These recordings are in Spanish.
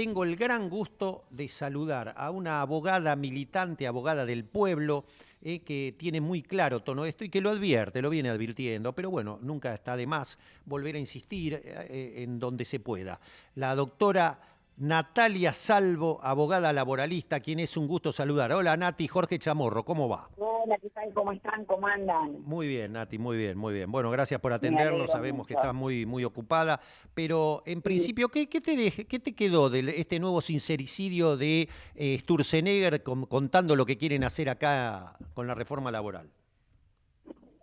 tengo el gran gusto de saludar a una abogada militante, abogada del pueblo, que tiene muy claro todo esto y que lo advierte, lo viene advirtiendo, pero bueno, nunca está de más volver a insistir en donde se pueda. La doctora Natalia Salvo, abogada laboralista, a quien es un gusto saludar. Hola Nati, Jorge Chamorro, ¿cómo va? Hola, ¿qué tal? ¿Cómo están? ¿Cómo andan? Muy bien, Nati, muy bien, muy bien. Bueno, gracias por Me atendernos, alegro sabemos que mucho. estás muy ocupada, pero en Sí, principio, ¿qué te quedó de este nuevo sincericidio de Sturzenegger contando lo que quieren hacer acá con la reforma laboral?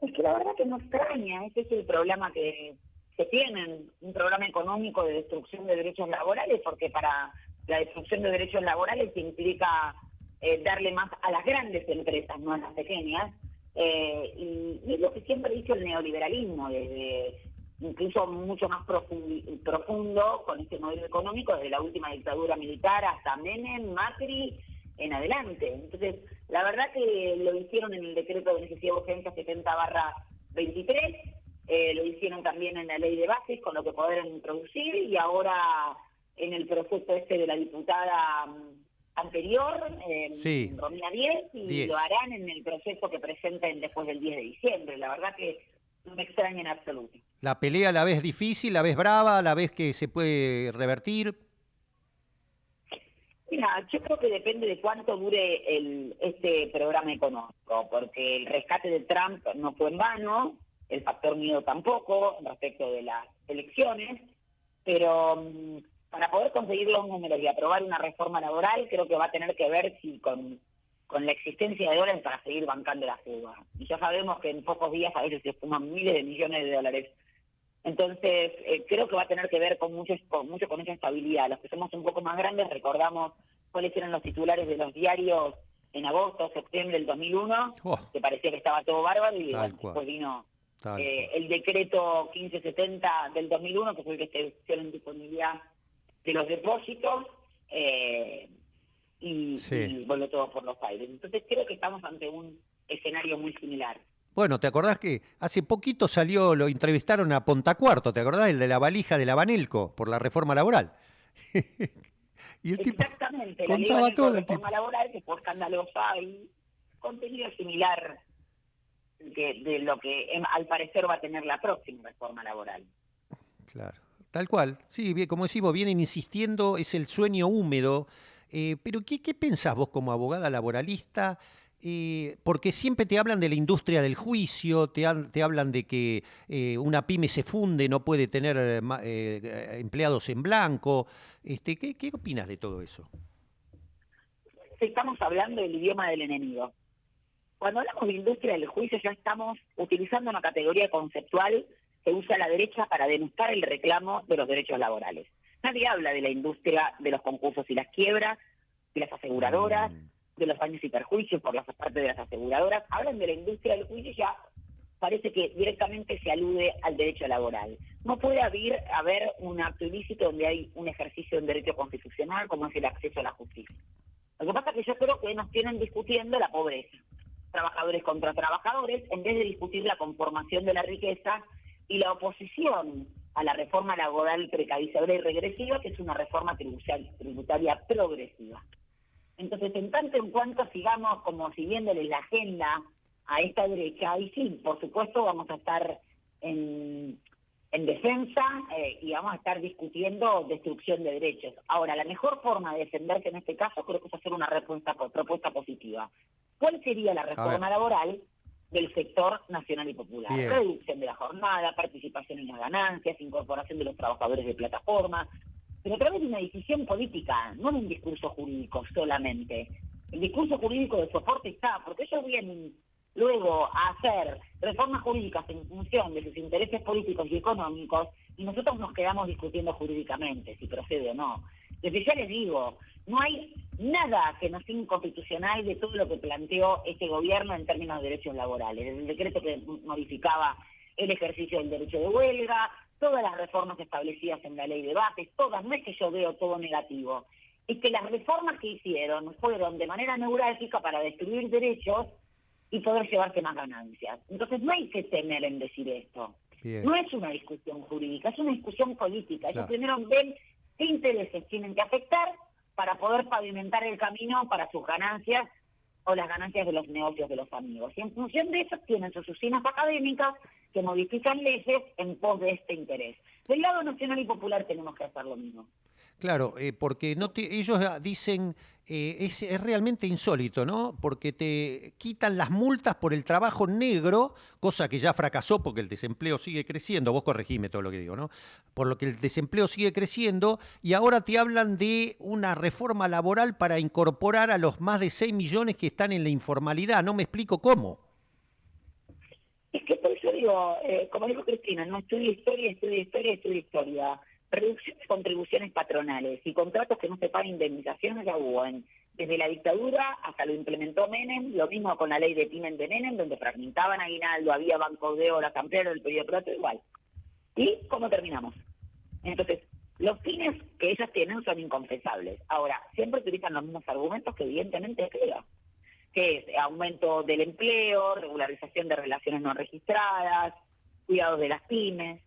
es que la verdad que no extraña, ese es el problema que tienen, un programa económico de destrucción de derechos laborales, porque para la destrucción de derechos laborales implica darle más a las grandes empresas, no a las pequeñas, y es lo que siempre dice el neoliberalismo, desde incluso mucho más profundo con este modelo económico, desde la última dictadura militar hasta Menem, Macri, en adelante. Entonces, la verdad que lo hicieron en el decreto de necesidad de urgencia 70/23, lo hicieron también en la ley de bases, con lo que podrán introducir, y ahora en el proceso este de la diputada anterior, Sí, Romina Díez, y lo 10. harán en el proceso que presenten después del 10 de diciembre. La verdad que no me extraña en absoluto. La pelea la ves difícil, la ves brava, la ves que se puede revertir. Mira, yo creo que depende de cuánto dure este programa económico, porque el rescate de Trump no fue en vano, el factor miedo tampoco, respecto de las elecciones, pero para poder conseguir los números y aprobar una reforma laboral, creo que va a tener que ver si con la existencia de dólares para seguir bancando la fuga. Y ya sabemos que en pocos días a veces se fuman miles de millones de dólares. Entonces, creo que va a tener que ver mucho con esa estabilidad. Los que somos un poco más grandes recordamos cuáles eran los titulares de los diarios en agosto, septiembre del 2001, Oh, que parecía que estaba todo bárbaro, y tal bueno, cual, después vino tal cual. el decreto 1570 del 2001, que fue el que estableció la disponibilidad de los depósitos, Sí. y volvió todo por los aires. Entonces, creo que estamos ante un escenario muy similar. Bueno, ¿te acordás que hace poquito salió, lo entrevistaron a Pontacuarto? ¿Te acordás? El de la valija de la Banelco por la reforma laboral. Y el tipo Exactamente, la ley contaba Banelco todo el tipo. reforma laboral, que fue escandalosa y contenido similar de lo que al parecer va a tener la próxima reforma laboral. Claro, tal cual. Sí, bien, como decimos, vienen insistiendo, es el sueño húmedo. Pero ¿qué pensás vos como abogada laboralista? Porque siempre te hablan de la industria del juicio, te hablan de que una pyme se funde, no puede tener empleados en blanco. ¿Qué opinas de todo eso? Estamos hablando del idioma del enemigo. Cuando hablamos de industria del juicio ya estamos utilizando una categoría conceptual que usa la derecha para denostar el reclamo de los derechos laborales. Nadie habla de la industria de los concursos y las quiebras, de las aseguradoras, Mm, de los daños y perjuicios por las parte de las aseguradoras. Hablan de la industria del juicio y ya parece que directamente se alude al derecho laboral. No puede haber un acto ilícito donde hay un ejercicio de un derecho constitucional como es el acceso a la justicia. Lo que pasa es que yo creo que nos tienen discutiendo la pobreza, trabajadores contra trabajadores, en vez de discutir la conformación de la riqueza y la oposición a la reforma laboral precarizadora y regresiva, que es una reforma tributaria progresiva. Entonces, en tanto en cuanto sigamos como siguiéndole la agenda a esta derecha, y sí, por supuesto vamos a estar en defensa, y vamos a estar discutiendo destrucción de derechos. Ahora, la mejor forma de defenderse en este caso creo que es hacer una propuesta positiva. ¿Cuál sería la a ver, reforma laboral del sector nacional y popular? bien. Reducción de la jornada, participación en las ganancias, incorporación de los trabajadores de plataformas, pero a través de una decisión política, no de un discurso jurídico solamente. El discurso jurídico de soporte está, porque ellos vienen luego a hacer reformas jurídicas en función de sus intereses políticos y económicos, y nosotros nos quedamos discutiendo jurídicamente si procede o no. Desde ya les digo, no hay nada que no sea inconstitucional de todo lo que planteó este gobierno en términos de derechos laborales. Desde el decreto que modificaba el ejercicio del derecho de huelga, todas las reformas establecidas en la ley de bases, todas, no es que yo veo todo negativo, es que las reformas que hicieron fueron de manera neurálgica para destruir derechos y poder llevarse más ganancias. Entonces no hay que temer en decir esto. Bien, No es una discusión jurídica, es una discusión política. Ellos claro. primero ven qué intereses tienen que afectar para poder pavimentar el camino para sus ganancias o las ganancias de los negocios de los amigos. Y en función de eso tienen sus usinas académicas que modifican leyes en pos de este interés. Del lado nacional y popular tenemos que hacer lo mismo. Claro, porque ellos dicen, es realmente insólito, ¿no? Porque te quitan las multas por el trabajo negro, cosa que ya fracasó porque el desempleo sigue creciendo, vos corregime todo lo que digo, ¿no? Por lo que el desempleo sigue creciendo y ahora te hablan de una reforma laboral para incorporar a los más de 6 millones que están en la informalidad, no me explico cómo. Es que por eso digo, como dijo Cristina, no estudia historia, estudia historia, estudia historia. Reducción de contribuciones patronales y contratos que no se pagan indemnizaciones ya hubo desde la dictadura hasta lo implementó Menem, lo mismo con la ley de Pimen de Menem, donde fragmentaban aguinaldo, había bancos de horas, ampliaron el periodo de plazo, igual. ¿Y cómo terminamos? Entonces, los fines que ellos tienen son inconfesables. Ahora, siempre utilizan los mismos argumentos que evidentemente creo, que es aumento del empleo, regularización de relaciones no registradas, cuidado de las pymes.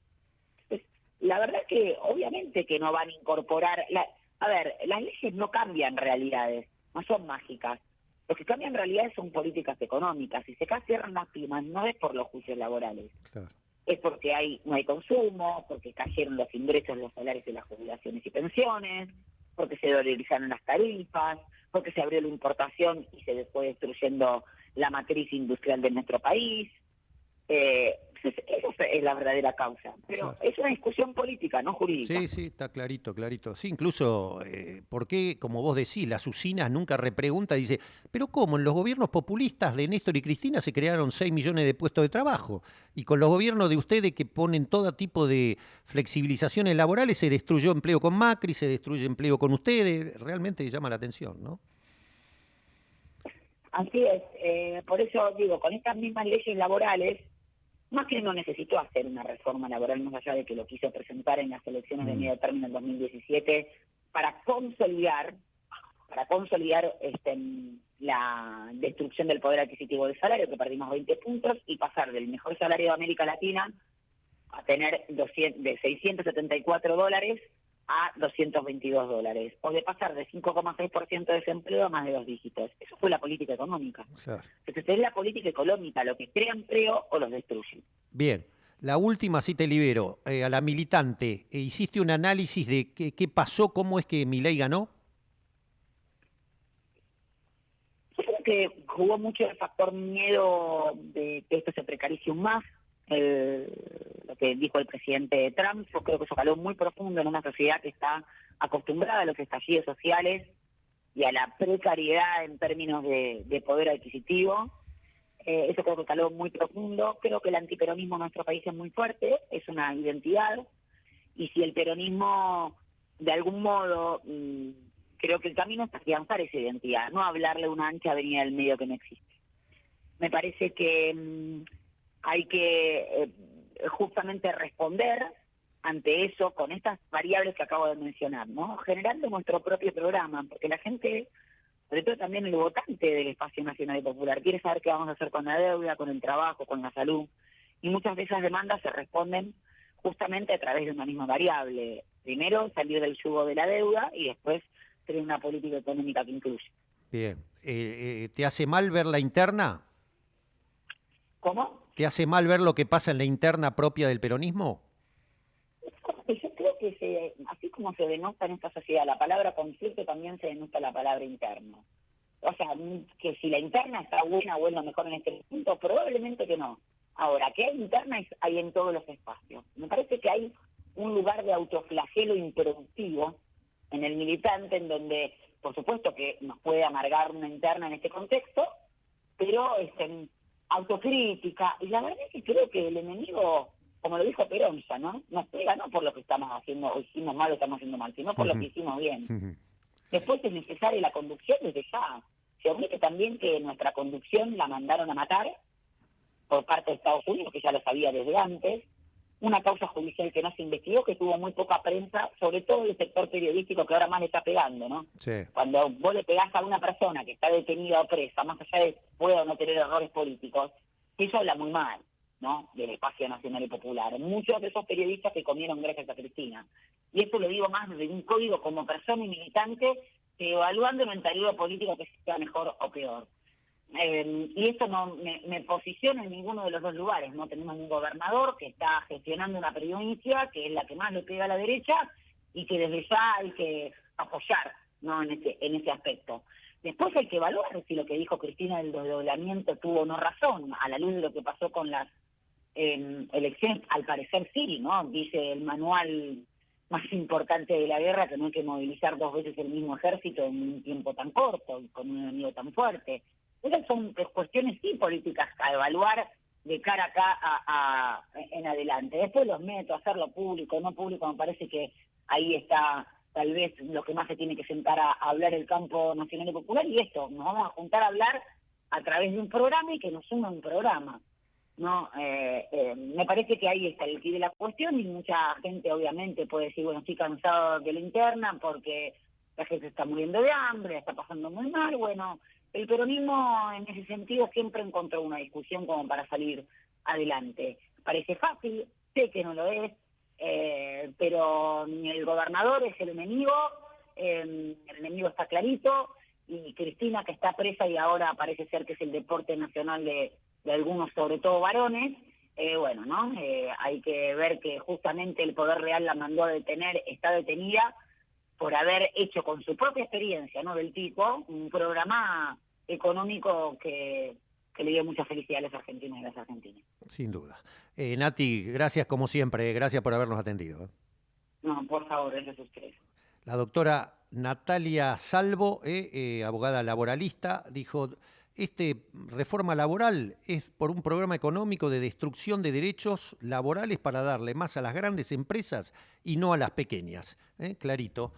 Pues, la verdad que obviamente que no van a incorporar... A ver, las leyes no cambian realidades, no son mágicas. Lo que cambian realidades son políticas económicas. Si se cierran las pymes no es por los juicios laborales. Claro. Es porque no hay consumo, porque cayeron los ingresos, los salarios de las jubilaciones y pensiones, porque se dolarizaron las tarifas, porque se abrió la importación y se fue destruyendo la matriz industrial de nuestro país. Esa es la verdadera causa. Pero Claro. es una discusión política, no jurídica. Sí, sí, está clarito, clarito. Sí, incluso, ¿por qué, como vos decís, las usinas nunca repregunta? Dice, pero ¿cómo? En los gobiernos populistas de Néstor y Cristina se crearon 6 millones de puestos de trabajo. Y con los gobiernos de ustedes que ponen todo tipo de flexibilizaciones laborales, se destruyó empleo con Macri, se destruye empleo con ustedes. Realmente llama la atención, ¿no? Así es. Por eso digo, con estas mismas leyes laborales, Macri no necesitó hacer una reforma laboral más allá de que lo quiso presentar en las elecciones de medio término en 2017 para consolidar la destrucción del poder adquisitivo del salario, que perdimos 20 puntos, y pasar del mejor salario de América Latina a tener de $674 a $222, o de pasar de 5,6% de desempleo a más de 2 dígitos. Eso fue la política económica. Claro. Entonces es la política económica lo que crea empleo o los destruye. Bien, la última, sí te libero, a la militante. ¿Hiciste un análisis de qué pasó, cómo es que Milei ganó? Yo creo que jugó mucho el factor miedo de que esto se precarice aún más. Lo que dijo el presidente Trump, yo creo que eso caló muy profundo en una sociedad que está acostumbrada a los estallidos sociales y a la precariedad en términos de poder adquisitivo. Eso creo que caló muy profundo. Creo que el antiperonismo en nuestro país es muy fuerte, es una identidad, y si el peronismo de algún modo, creo que el camino es afianzar esa identidad, no hablarle una ancha avenida del medio que no existe. Me parece que hay que justamente responder ante eso con estas variables que acabo de mencionar, ¿no? Generando nuestro propio programa, porque la gente, sobre todo también el votante del Espacio Nacional y Popular, quiere saber qué vamos a hacer con la deuda, con el trabajo, con la salud, y muchas de esas demandas se responden justamente a través de una misma variable. Primero, salir del yugo de la deuda y después tener una política económica que incluye. Bien. ¿Te hace mal ver la interna? ¿Cómo? ¿Te hace mal ver lo que pasa en la interna propia del peronismo? Yo creo que así como se denota en esta sociedad la palabra conflicto, también se denota la palabra interno. O sea, que si la interna está buena o es lo mejor en este punto, probablemente que no. Ahora, que hay interna hay en todos los espacios. Me parece que hay un lugar de autoflagelo improductivo en el militante, en donde, por supuesto que nos puede amargar una interna en este contexto, pero autocrítica. Y la verdad es que creo que el enemigo, como lo dijo Perón ya, ¿no? Nos pega no por lo que estamos haciendo o hicimos mal o estamos haciendo mal, sino por lo que hicimos bien. Después es necesaria la conducción desde ya. Se omite también que nuestra conducción la mandaron a matar por parte de Estados Unidos, que ya lo sabía desde antes, una causa judicial que no se investigó, que tuvo muy poca prensa, sobre todo el sector periodístico que ahora más le está pegando, ¿no? Sí. Cuando vos le pegás a una persona que está detenida o presa, más allá de pueda o no tener errores políticos, eso habla muy mal, ¿no?, del Espacio Nacional y Popular. Muchos de esos periodistas que comieron gracias a Cristina. y esto lo digo más desde un código como persona y militante, evaluándolo en periodo político que sea mejor o peor. Y esto no me posiciona en ninguno de los dos lugares. No tenemos un gobernador que está gestionando una provincia que es la que más le pega a la derecha y que desde ya hay que apoyar, ¿no?, en ese aspecto. Después hay que evaluar si lo que dijo Cristina del desdoblamiento tuvo o no razón, a la luz de lo que pasó con las elecciones. Al parecer sí, ¿no? Dice el manual más importante de la guerra que no hay que movilizar 2 veces el mismo ejército en un tiempo tan corto y con un enemigo tan fuerte. Esas son cuestiones sí políticas a evaluar de cara acá en adelante. Después los métodos, hacerlo público, no público, me parece que ahí está tal vez lo que más se tiene que sentar a hablar el campo nacional y popular, y esto, nos vamos a juntar a hablar a través de un programa y que nos una un programa. No, me parece que ahí está el quid de la cuestión, y mucha gente obviamente puede decir, bueno, estoy cansado de la interna porque la gente está muriendo de hambre, está pasando muy mal. Bueno, el peronismo en ese sentido siempre encontró una discusión como para salir adelante. Parece fácil, sé que no lo es, pero el gobernador es el enemigo está clarito, y Cristina, que está presa y ahora parece ser que es el deporte nacional de algunos, sobre todo varones, bueno, ¿no? Hay que ver que justamente el Poder Real la mandó a detener, está detenida por haber hecho con su propia experiencia, ¿no?, del tipo, un programa económico que le dio mucha felicidad a los argentinos y a las argentinas. Sin duda. Nati, gracias como siempre, gracias por habernos atendido. No, por favor, gracias a ustedes. La doctora Natalia Salvo, abogada laboralista, dijo: reforma laboral es por un programa económico de destrucción de derechos laborales para darle más a las grandes empresas y no a las pequeñas. Clarito.